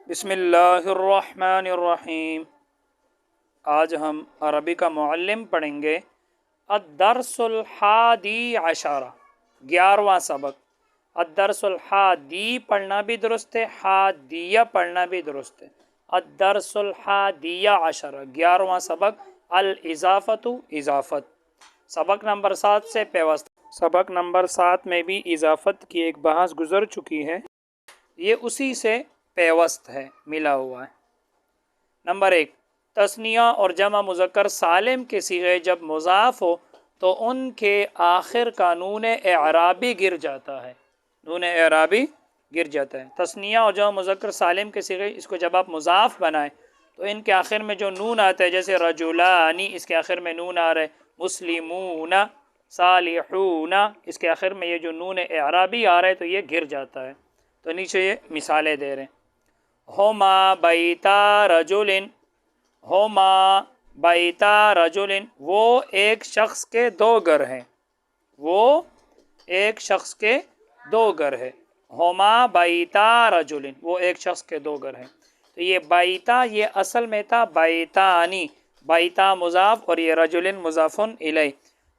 بسم اللہ الرحمن الرحیم۔ آج ہم عربی کا معلم پڑھیں گے۔ الدرس الحادی عشرہ، 11واں سبق۔ الدرس الحادی پڑھنا بھی درست ہے، حادیہ پڑھنا بھی درست ہے۔ الدرس الحادی عشرہ، 11واں سبق۔ الاضافۃ، اضافت۔ سبق نمبر 7 سے پیوست۔ سبق نمبر 7 میں بھی اضافت کی ایک بحث گزر چکی ہے، یہ اسی سے پیوست ہے، ملا ہوا ہے۔ نمبر 1، تثنیہ اور جمع مذکر سالم کے صیغے جب مضاف ہو تو ان کے آخر کا نون اعرابی گر جاتا ہے۔ نون اعرابی گر جاتا ہے۔ تثنیہ اور جمع مذکر سالم کے صیغے، اس کو جب آپ مضاف بنائیں تو ان کے آخر میں جو نون آتا ہے، جیسے رجلانی، اس کے آخر میں نون آ رہا ہے، مسلمون، صالحون، اس کے آخر میں یہ جو نون اعرابی آ رہا ہے تو یہ گر جاتا ہے۔ تو نیچے یہ مثالیں دے رہے ہیں۔ ہما بیتا رجل، ہما بیتا رجل، وہ ایک شخص کے دو گھر ہیں، وہ ایک شخص کے دو گھر ہے۔ ہما بیتا رجل، وہ ایک شخص کے دو گھر ہیں۔ تو یہ بیتا، یہ اصل میں تھا بیتانی، بیتا مضاف اور یہ رجل مضاف الیہ۔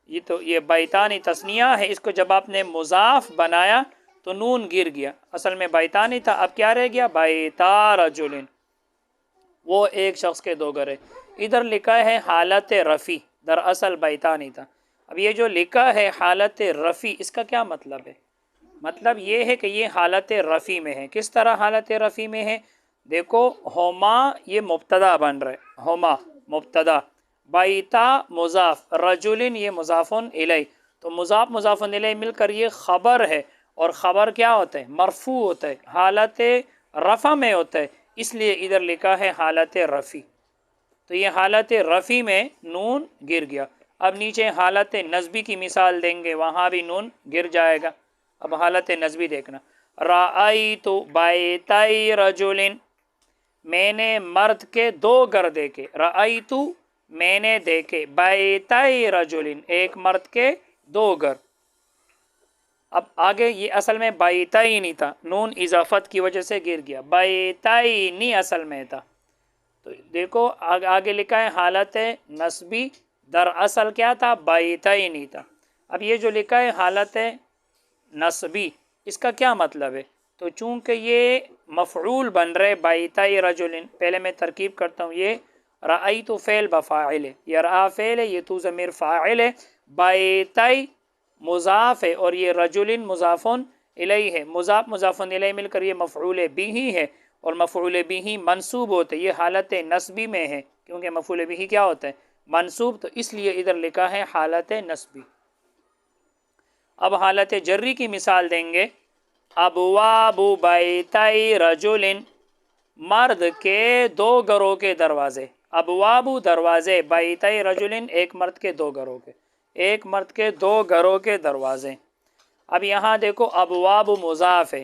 یہ تو یہ بیتانی تثنیہ ہے، اس کو جب آپ نے مضاف بنایا تو نون گر گیا، اصل میں بیتانی تھا، اب کیا رہ گیا؟ بیتا رجل، وہ ایک شخص کے دو گھر ہے۔ ادھر لکھا ہے حالت رفع، دراصل بیتانی تھا۔ اب یہ جو لکھا ہے حالت رفع، اس کا کیا مطلب ہے؟ مطلب یہ ہے کہ یہ حالت رفع میں ہے۔ کس طرح حالت رفع میں ہے؟ دیکھو، ہما یہ مبتدا بن رہا ہے، ہما مبتدا، بیتا مضاف، رجل یہ مضاف الیہ، تو مضاف مضاف الیہ مل کر یہ خبر ہے، اور خبر کیا ہوتا ہے؟ مرفوع ہوتا ہے، حالت رفع میں ہوتا ہے، اس لیے ادھر لکھا ہے حالت رفع۔ تو یہ حالت رفع میں نون گر گیا۔ اب نیچے حالت نصبی کی مثال دیں گے، وہاں بھی نون گر جائے گا۔ اب حالت نصبی دیکھنا، رأیت بیتی رجل، میں نے مرد کے دو گھر دیکھے، رأیت میں نے دیکھے، بیتی رجل ایک مرد کے دو گھر۔ اب آگے یہ اصل میں بیتائی نہیں تھا، نون اضافت کی وجہ سے گر گیا، بیتائی نہیں اصل میں تھا۔ تو دیکھو آگے لکھا ہے حالت نصبی، دراصل کیا تھا؟ بیتائی نہیں تھا۔ اب یہ جو لکھا ہے حالت نصبی، اس کا کیا مطلب ہے؟ تو چونکہ یہ مفعول بن رہے بیتائی رجل، پہلے میں ترکیب کرتا ہوں، یہ رأیت فعل بفاعل ہے، یہ رأى فعل ہے، یہ تو ضمیر فاعل ہے، بیتائی مضاف ہے، اور یہ رجل مضاف الیہ ہے۔ مضاف مضاف الیہ مل کر یہ مفعول بھی ہے، اور مفعول بھی منصوب ہوتا ہے، یہ حالت نصبی میں ہے، کیونکہ مفعول بھی کیا ہوتا ہے؟ منصوب، تو اس لیے ادھر لکھا ہے حالت نصبی۔ اب حالت جری کی مثال دیں گے، ابواب بیتی رجل، مرد کے دو گھروں کے دروازے، ابواب دروازے، بیتی رجل ایک مرد کے دو گھروں کے، ایک مرد کے دو گھروں کے دروازے۔ اب یہاں دیکھو ابواب مضاف ہے،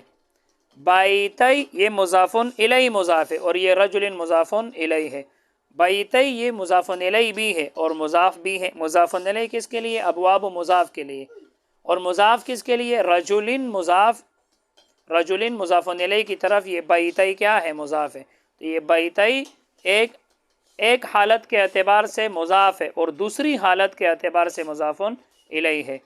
بیتی یہ مضاف الیہ مضاف ہے، اور یہ رجل مضاف الیہ ہے۔ بیتی یہ مضاف الیہ بھی ہے اور مضاف بھی ہے۔ مضاف الیہ کس کے لیے؟ ابواب مضاف کے لیے، اور مضاف کس کے لیے؟ رجل مضاف، رجل مضاف الیہ کی طرف، یہ بیتی کیا ہے؟ مضاف ہے۔ تو یہ بیتی ایک حالت کے اعتبار سے مضاف ہے، اور دوسری حالت کے اعتبار سے مضاف الیہ ہے۔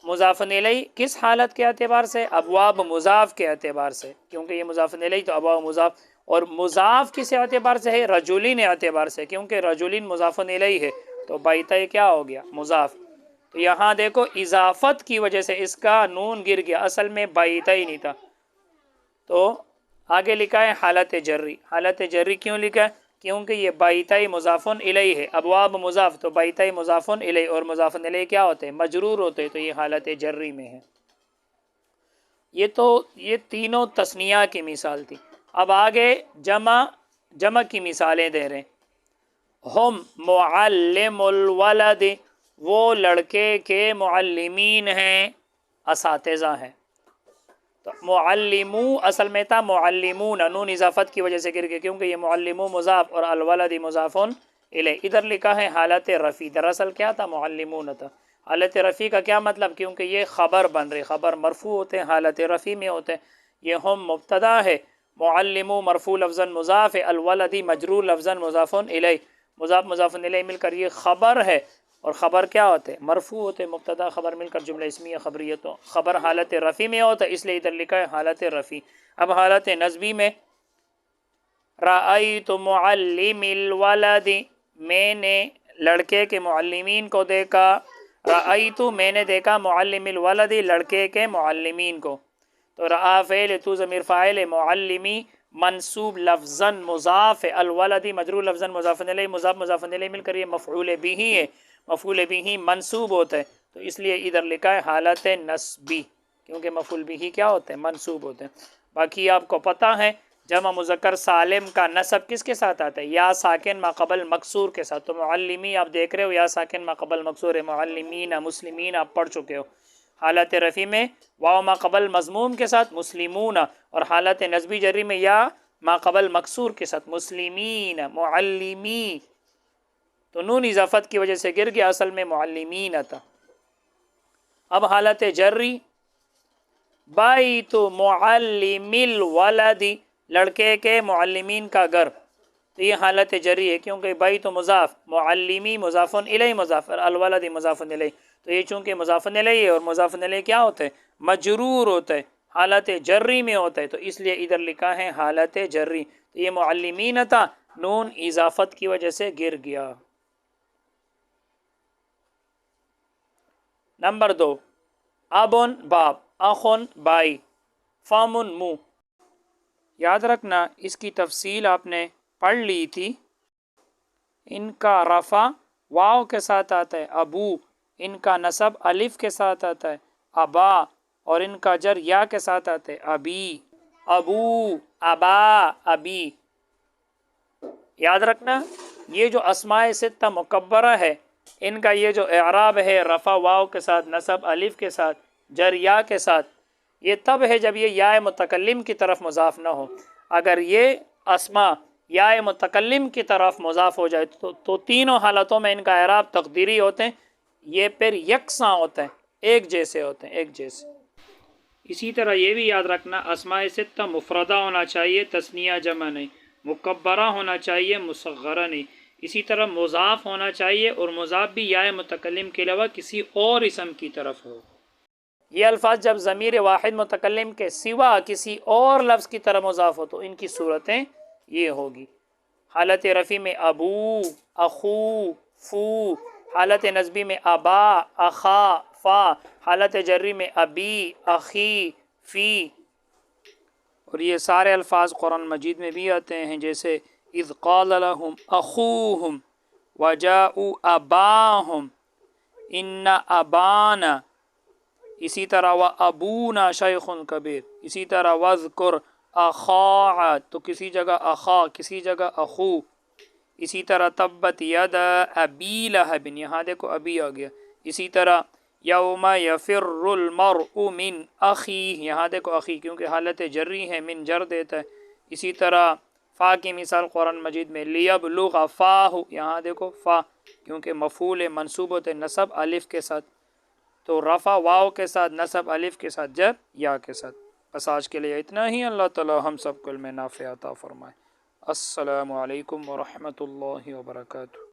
مضاف الیہ کس حالت کے اعتبار سے؟ ابواب مضاف کے اعتبار سے، کیونکہ یہ مضاف الیہ تو ابواب مضاف، اور مضاف کس اعتبار سے ہے؟ رجلین اعتبار سے، کیونکہ رجلین مضاف الیہ ہے، تو بیتی کیا ہو گیا؟ مضاف۔ تو یہاں دیکھو اضافت کی وجہ سے اس کا نون گر گیا، اصل میں بیتی نہیں تھا۔ تو آگے لکھا ہے حالت جری۔ حالت جری کیوں لکھا ہے؟ کیونکہ یہ بیتی مضاف الیہ ہے، ابواب مضاف، تو بیتی مضاف الیہ، اور مضاف الیہ کیا ہوتے ہیں؟ مجرور ہوتے ہیں، تو یہ حالت جری میں ہے۔ یہ تینوں تثنیہ کی مثال تھی۔ اب آگے جمع کی مثالیں دے رہے ہیں۔ ہم معلم الولد، وہ لڑکے کے معلمین ہیں، اساتذہ ہیں۔ تو معلمو اصل میں تھا معلمون، نون اضافت کی وجہ سے گر گئے، کیونکہ یہ معلمو مضاف اور الولد مضاف الیہ۔ ادھر لکھا ہے حالت رفع، دراصل کیا تھا؟ معلمون تھا۔ حالت رفع کا کیا مطلب؟ کیونکہ یہ خبر بن رہے، خبر مرفوع ہوتے ہیں، حالت رفع میں ہوتے ہیں۔ یہ ہم مبتدا ہے، معلم مرفوع لفظاً مضاف ہے، الولدی مجرور لفظاً مضاف الیہ، مضاف مضاف الیہ مل کر یہ خبر ہے، اور خبر کیا ہوتے ہیں؟ مرفوع ہوتے ہیں، مبتدا خبر مل کر جملہ اسمیہ خبریہ، تو خبر حالت رفع میں ہوتا ہے، اس لیے ادھر لکھا ہے حالت رفع۔ اب حالت نصبی میں رأیت معلم الولد، میں نے لڑکے کے معلمین کو دیکھا، رأیت میں نے دیکھا معلم الولد لڑکے کے معلمین کو، تو رأى فعل تو ضمیر فاعل معلمی منصوب لفظاً مضاف الولدی مجرور لفظاً مضاف الیہ، مضاف مضاف الیہ مل کر یہ مفعول بہ ہے، مفعول بہ منصوب ہوتا ہے، تو اس لیے ادھر لکھا ہے حالت نصبی، کیونکہ مفعول بہ کیا ہوتے ہیں؟ منصوب ہوتے ہیں۔ باقی آپ کو پتہ ہے جمع مذکر سالم کا نصب کس کے ساتھ آتا ہے؟ یا ساکن ما قبل مکسور کے ساتھ، تو معلمی آپ دیکھ رہے ہو یا ساکن ما قبل مکسور ہے، معلمین مسلمین آپ پڑھ چکے ہو۔ حالت رفع میں واو ما قبل مضموم کے ساتھ مسلمون، اور حالت نصبی جری میں یا ما قبل مکسور کے ساتھ مسلمین معلمی، تو نون اضافت کی وجہ سے گر گیا، اصل میں معلمین تھا۔ اب حالت جری بیت معلم الولد، لڑکے کے معلمین کا گھر، تو یہ حالت جری ہے، کیونکہ بیت مضاف، معلمی مضاف الیہ مضاف، الولد مضاف الیہ، تو یہ چونکہ مضاف الیہ ہے اور مضاف الیہ کیا ہوتا ہے؟ مجرور ہوتا ہے، حالت جری میں ہوتا ہے، تو اس لیے ادھر لکھا ہے حالت جری، تو یہ معلمین تھا، نون اضافت کی وجہ سے گر گیا۔ نمبر 2 ابن باپ، اخن بھائی، فامن منہ، یاد رکھنا اس کی تفصیل آپ نے پڑھ لی تھی۔ ان کا رفع واو کے ساتھ آتا ہے ابو، ان کا نصب الف کے ساتھ آتا ہے ابا، اور ان کا جر یا کے ساتھ آتا ہے ابی، ابو، ابا، ابی۔ یاد رکھنا یہ جو اسماء ستہ مکبرہ ہے، ان کا یہ جو اعراب ہے رفع واو کے ساتھ، نصب الف کے ساتھ، جر یا کے ساتھ، یہ تب ہے جب یہ یا متکلم کی طرف مضاف نہ ہو۔ اگر یہ اسماء یا متکلم کی طرف مضاف ہو جائے تو تینوں حالتوں میں ان کا اعراب تقدیری ہوتے ہیں، یہ پھر یکساں ہوتے ہیں، ایک جیسے ہوتے ہیں، ایک جیسے۔ اسی طرح یہ بھی یاد رکھنا اسماء ستہ مفردہ ہونا چاہیے، تثنیہ جمع نہیں، مکبرہ ہونا چاہیے، مصغرہ نہیں، اسی طرح مضاف ہونا چاہیے، اور مضاف بھی یا متکلم کے علاوہ کسی اور اسم کی طرف ہو۔ یہ الفاظ جب ضمیر واحد متکلم کے سوا کسی اور لفظ کی طرف مضاف ہو تو ان کی صورتیں یہ ہوگی۔ حالت رفع میں ابو، اخو، فو، حالت نصبی میں ابا، اخا، فا، حالت جری میں ابی، اخی، فی۔ اور یہ سارے الفاظ قرآن مجید میں بھی آتے ہیں، جیسے اذ قال لهم اخوهم وجاءوا اباهم ان ابانا، اسی طرح وابونا شیخ کبیر، اسی طرح واذکر اخا، تو کسی جگہ اخا، کسی جگہ اخو، اسی طرح تبت ید ابی لہب، یہاں دیکھو ابی آ گیا، اسی طرح یوم یفر المرء من اخی، یہاں دیکھو اخی کیونکہ حالت جری ہے، من جر دیتا ہے، اسی طرح فا کی مثال قرآن مجید میں لیبلغ فاہ، یہاں دیکھو فا کیونکہ مفعول منصوب ہوتے نصب الف کے ساتھ، تو رفع واو کے ساتھ، نصب الف کے ساتھ، جر یا کے ساتھ۔ بس آج کے لیے اتنا ہی، اللہ تعالی ہم سب کو علم نافع عطا فرمائے۔ السلام علیکم ورحمۃ اللہ وبرکاتہ۔